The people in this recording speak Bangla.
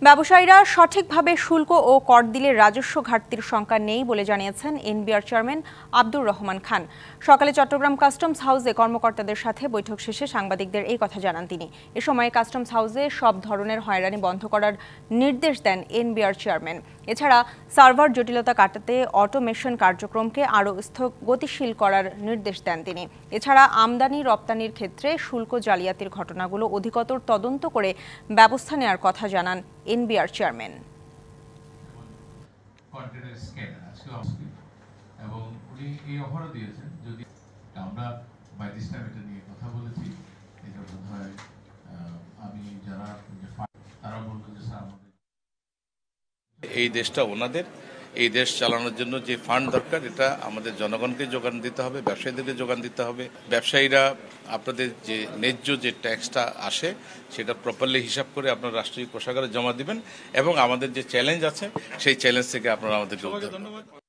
ব্যবসায়ীরা সঠিকভাবে শুল্ক ও কর দিলে রাজস্ব ঘাটতির শঙ্কা নেই বলে জানিয়েছেন এনবিআর চেয়ারম্যান আব্দুর রহমান খান। সকালে চট্টগ্রাম কাস্টমস হাউসে কর্মকর্তাদের সাথে বৈঠক শেষে সাংবাদিকদের এই কথা জানান তিনি। এ সময় কাস্টমস হাউসে সব ধরনের হয়রানি বন্ধ করার নির্দেশ দেন এনবিআর চেয়ারম্যান। এছাড়া সার্ভার জটিলতা কাটাতে অটোমেশন কার্যক্রমকে আরও গতিশীল করার নির্দেশ দেন তিনি। এছাড়া আমদানি রপ্তানির ক্ষেত্রে শুল্ক জালিয়াতির ঘটনাগুলো অধিকতর তদন্ত করে ব্যবস্থা নেওয়ার কথা জানান এনবিআর চেয়ারম্যান। এবং উনি এই অফারও দিয়েছেন, যদি আমরা বাইরে এটা নিয়ে কথা বলেছি, এটা বোধ হয় আমি যারা তারা বলবো যে স্যার আমাদের এই দেশটা ওনাদের, এই দেশ চালানোর জন্য যে ফান্ড দরকার এটা আমাদের জনগণকে যোগান দিতে হবে, ব্যবসায়ীদেরকে যোগান দিতে হবে। ব্যবসায়ীরা আপনাদের যে ন্যায্য যে ট্যাক্সটা আসে সেটা প্রপারলি হিসাব করে আপনার রাষ্ট্রীয় কোষাগারে জমা দিবেন এবং আমাদের যে চ্যালেঞ্জ আছে সেই চ্যালেঞ্জ থেকে আপনারা আমাদেরকে। ধন্যবাদ।